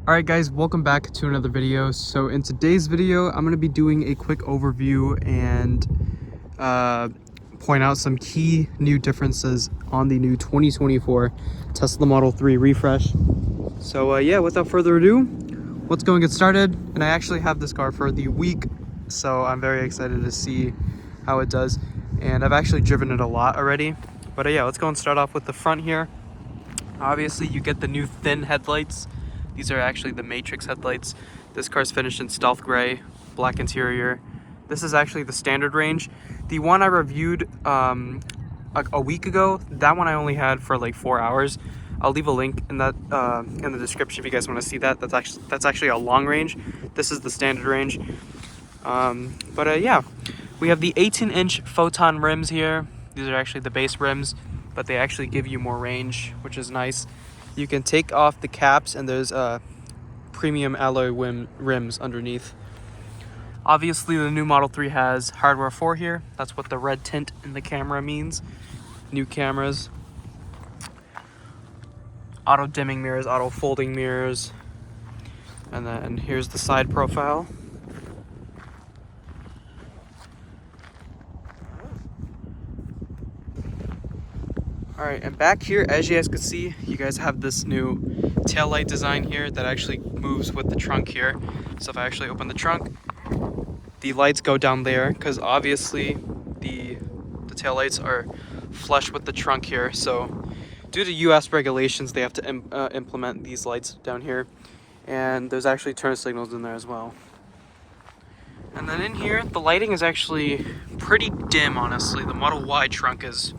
Alright guys, welcome back to another video. So in today's video, I'm going to be doing a quick overview and point out some key new differences on the new 2024 Tesla Model 3 refresh. So yeah, without further ado, let's go and get started. And I actually have this car for the week, so I'm very excited to see how it does. And I've actually driven it a lot already. But yeah, let's go and start off with the front here. Obviously, you get the new thin headlights. These are actually the Matrix headlights. This car's finished in stealth gray, black interior. This is actually the standard range. The one I reviewed a week ago, that one I only had for like 4 hours. I'll leave a link in that in the description if you guys want to see that. That's actually a long range. This is the standard range. Yeah, we have the 18-inch Photon rims here. These are actually the base rims, but they actually give you more range, which is nice. You can take off the caps and there's premium alloy rims underneath. Obviously, the new Model 3 has hardware 4 here. That's what the red tint in the camera means. New cameras. Auto dimming mirrors, auto folding mirrors. And then here's the side profile. Alright, and back here, as you guys can see, you guys have this new taillight design here that actually moves with the trunk here. So if I actually open the trunk, the lights go down there because obviously the taillights are flush with the trunk here. So due to US regulations, they have to implement these lights down here. And there's actually turn signals in there as well. And then in here, the lighting is actually pretty dim, honestly. The Model Y trunk is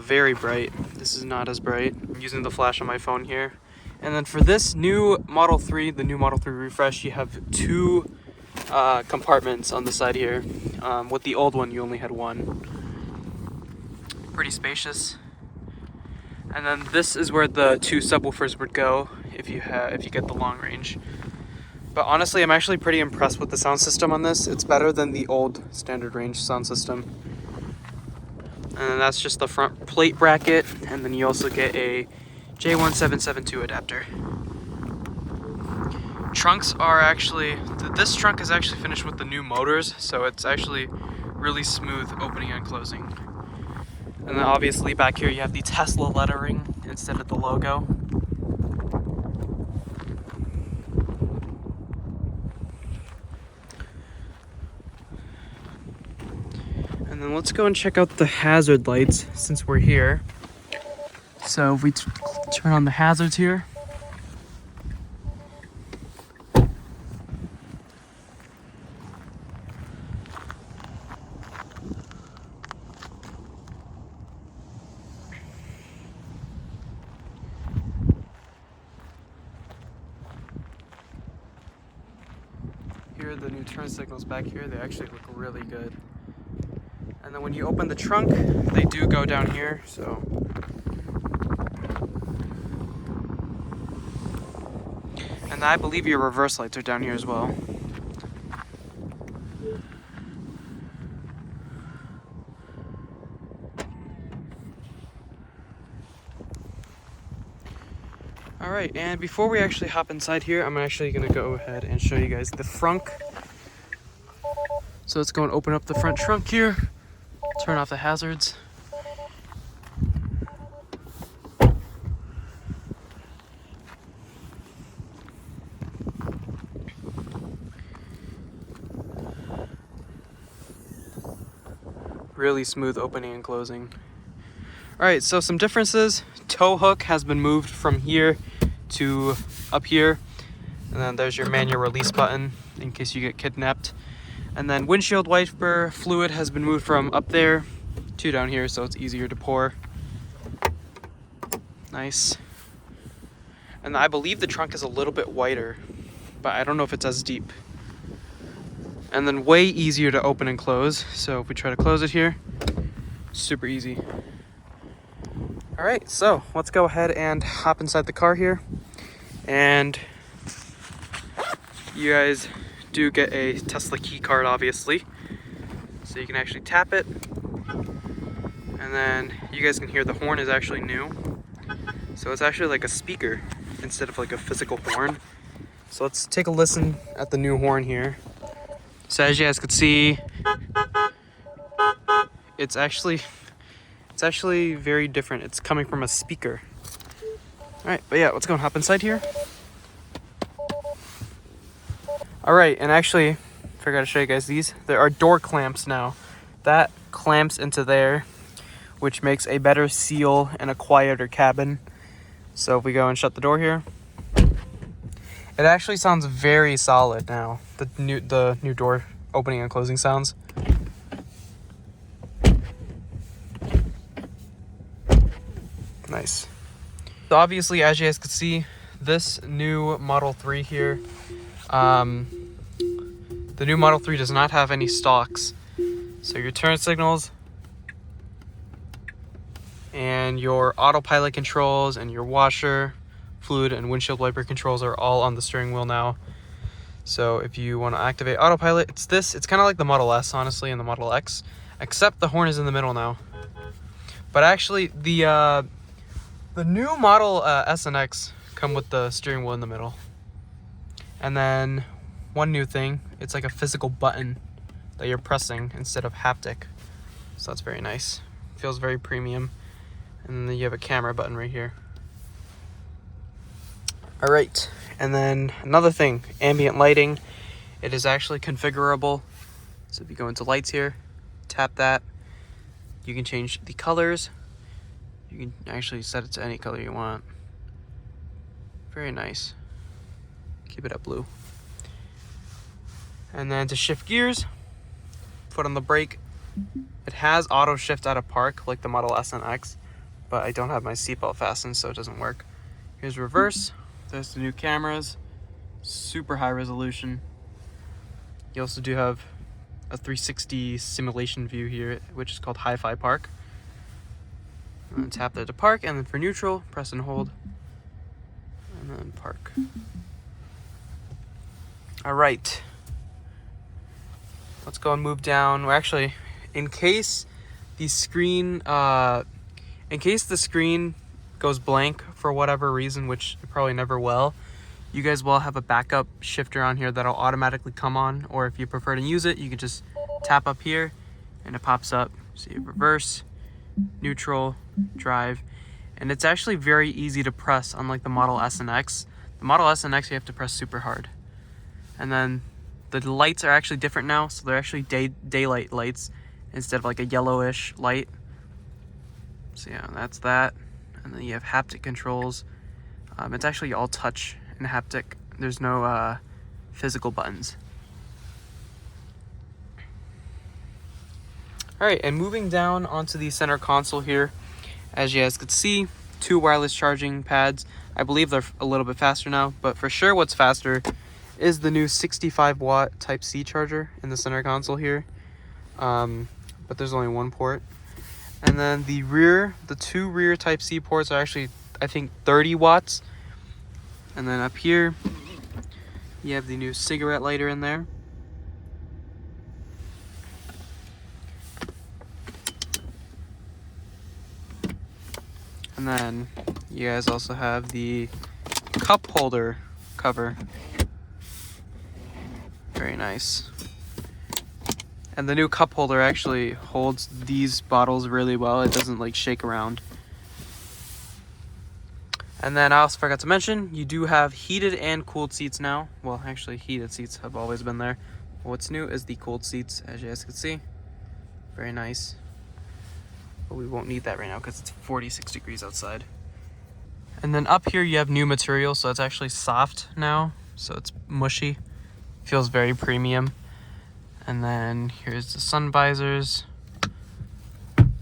very bright. This is not as bright. I'm using the flash on my phone here. And then for this new Model 3, the new Model 3 refresh, you have two compartments on the side here. With the old one, you only had one. Pretty spacious. And then this is where the two subwoofers would go if you get the long range. But honestly, I'm actually pretty impressed with the sound system on this. It's better than the old standard range sound system. And then that's just the front plate bracket, and then you also get a J1772 adapter. Trunks are actually, this trunk is actually finished with the new motors, so it's actually really smooth opening and closing. And then obviously back here you have the Tesla lettering instead of the logo. And then let's go and check out the hazard lights since we're here. So if we turn on the hazards here. Here are the new turn signals back here. They actually look really good. And then when you open the trunk, they do go down here, so. And I believe your reverse lights are down here as well. Alright, and before we actually hop inside here, I'm actually going to go ahead and show you guys the front. So let's go and open up the front trunk here. Turn off the hazards. Really smooth opening and closing. Alright, so some differences. Tow hook has been moved from here to up here. And then there's your manual release button in case you get kidnapped. And then windshield wiper fluid has been moved from up there to down here, so it's easier to pour. Nice. And I believe the trunk is a little bit wider, but I don't know if it's as deep. And then way easier to open and close. So if we try to close it here, super easy. All right, so let's go ahead and hop inside the car here. And you guys do get a Tesla key card, obviously, so you can actually tap it, and then you guys can hear the horn is actually new, so it's actually like a speaker. instead of like a physical horn. So let's take a listen at the new horn here. So as you guys could see, it's actually very different. It's coming from a speaker. All right, but yeah, let's go and hop inside here. All right, and actually, forgot to show you guys these. There are door clamps now. That clamps into there, which makes a better seal and a quieter cabin. So if we go and shut the door here, it actually sounds very solid now. The new door opening and closing sounds. Nice. So obviously, as you guys can see, this new Model 3 here, the new Model 3 does not have any stalks. So your turn signals and your autopilot controls and your washer, fluid, and windshield wiper controls are all on the steering wheel now. So if you want to activate autopilot, it's this. It's kind of like the Model S, honestly, and the Model X, except the horn is in the middle now. But actually, the new Model S and X come with the steering wheel in the middle. And then one new thing, it's like a physical button that you're pressing instead of haptic. So that's very nice. Feels very premium. And then you have a camera button right here. All right, and then another thing, ambient lighting. It is actually configurable. So if you go into lights here, tap that, you can change the colors. You can actually set it to any color you want. Very nice. Keep it at blue. And then to shift gears, foot on the brake. It has auto shift out of park like the Model S and X, but I don't have my seatbelt fastened, so it doesn't work. Here's reverse. There's the new cameras, super high resolution. You also do have a 360 simulation view here, which is called Hi-Fi Park. And then tap there to park, and then for neutral, press and hold, and then park. All right, let's go and move down. Well, actually, in case the screen goes blank for whatever reason, which it probably never will, you guys will have a backup shifter on here that'll automatically come on, or if you prefer to use it, you can just tap up here and it pops up. So you have reverse, neutral, drive, and it's actually very easy to press, unlike the Model S and X. The Model S and X you have to press super hard. And then the lights are actually different now, so they're actually daylight lights instead of like a yellowish light. So yeah, that's that. And then you have haptic controls. It's actually all touch and haptic. There's no physical buttons. All right, and moving down onto the center console here, as you guys can see, 2 wireless charging pads. I believe they're a little bit faster now, but for sure what's faster is the new 65-watt Type-C charger in the center console here. But there's only one port. And then the 2 rear Type-C ports are actually, I think, 30 watts. And then up here, you have the new cigarette lighter in there. And then you guys also have the cup holder cover. Very nice. And the new cup holder actually holds these bottles really well. It doesn't like shake around. And then I also forgot to mention, you do have heated and cooled seats now. Well, actually heated seats have always been there. What's new is the cooled seats, as you guys can see. Very nice. But we won't need that right now because it's 46 degrees outside. And then up here you have new material, so it's actually soft now. So it's mushy. Feels very premium. And then here's the sun visors.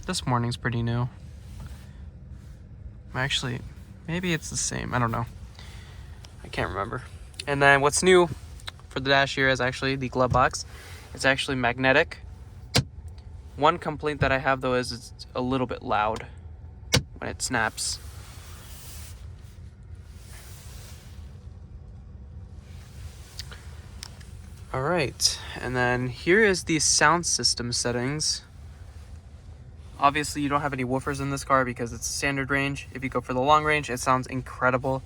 This morning's pretty new. Actually, maybe it's the same. I don't know. I can't remember. And then what's new for the dash here is actually the glove box. It's actually magnetic. One complaint that I have though is it's a little bit loud when it snaps. All right, and then here is the sound system settings. Obviously you don't have any woofers in this car because it's standard range. If you go for the long range, it sounds incredible.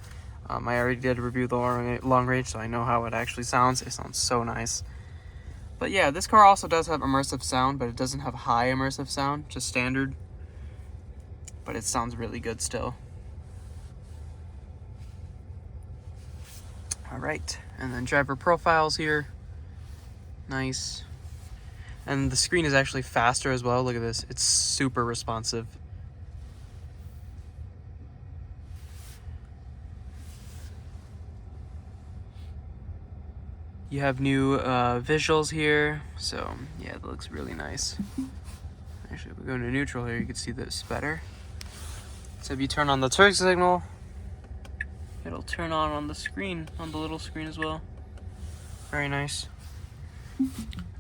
I already did review the long range, so I know how it actually sounds. It sounds so nice. But yeah, this car also does have immersive sound, but it doesn't have high immersive sound, just standard. But it sounds really good still. All right, and then driver profiles here. Nice. And the screen is actually faster as well. Look at this, it's super responsive. You have new visuals here, so yeah, that looks really nice. Actually, if we go to neutral here, you can see this better. So if you turn on the turn signal, it'll turn on the screen, on the little screen as well. Very nice.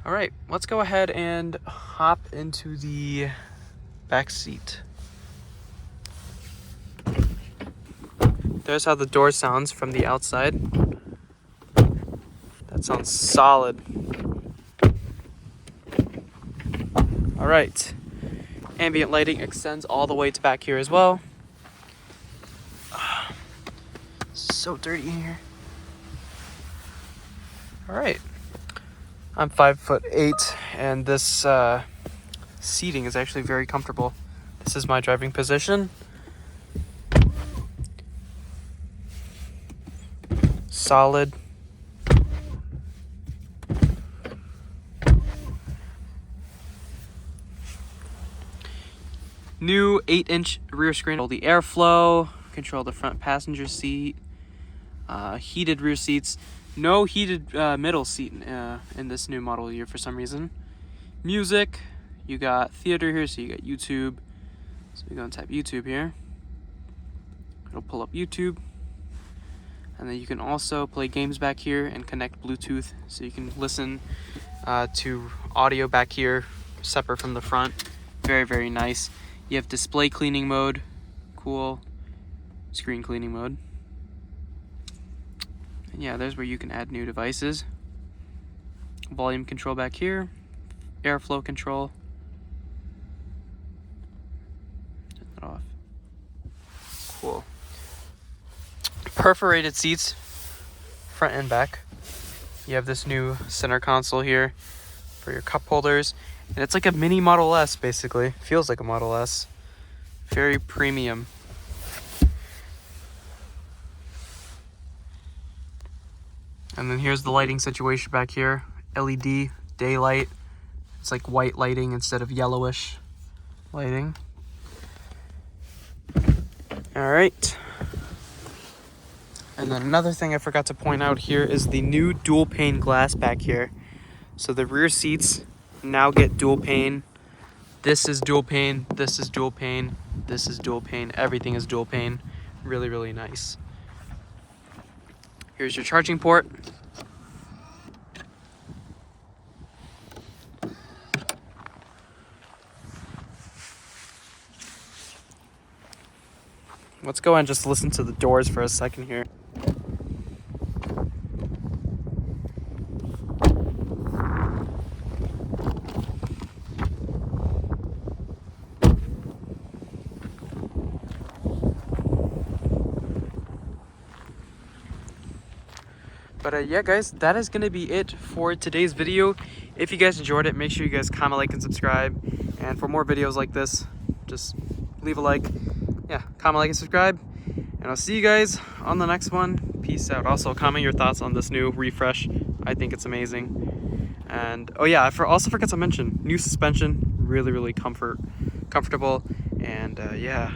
All right, let's go ahead and hop into the back seat. There's how the door sounds from the outside. That sounds solid. All right, ambient lighting extends all the way to back here as well. So dirty in here. All right, I'm 5'8", and this seating is actually very comfortable. This is my driving position. Solid. New 8-inch rear screen. Control the airflow, control the front passenger seat, heated rear seats. No heated middle seat in this new model year for some reason. Music, you got theater here, so you got YouTube. So we go and tap YouTube here. It'll pull up YouTube. And then you can also play games back here and connect Bluetooth, so you can listen to audio back here, separate from the front. Very, very nice. You have display cleaning mode, cool. Screen cleaning mode. And yeah, there's where you can add new devices. Volume control back here, airflow control. Turn that off. Cool. Perforated seats, front and back. You have this new center console here for your cup holders. And it's like a mini Model S, basically. Feels like a Model S. Very premium. And then here's the lighting situation back here. LED, daylight. It's like white lighting instead of yellowish lighting. All right. And then another thing I forgot to point out here is the new dual pane glass back here. So the rear seats now get dual pane. This is dual pane, this is dual pane, this is dual pane, everything is dual pane. Really, really nice. Here's your charging port. Let's go and just listen to the doors for a second here. But yeah, guys, that is going to be it for today's video. If you guys enjoyed it, make sure you guys comment, like, and subscribe. And for more videos like this, just leave a like. Yeah, comment, like, and subscribe. And I'll see you guys on the next one. Peace out. Also, comment your thoughts on this new refresh. I think it's amazing. And, oh yeah, I also forgot to mention, new suspension. Really, really comfortable. And, yeah.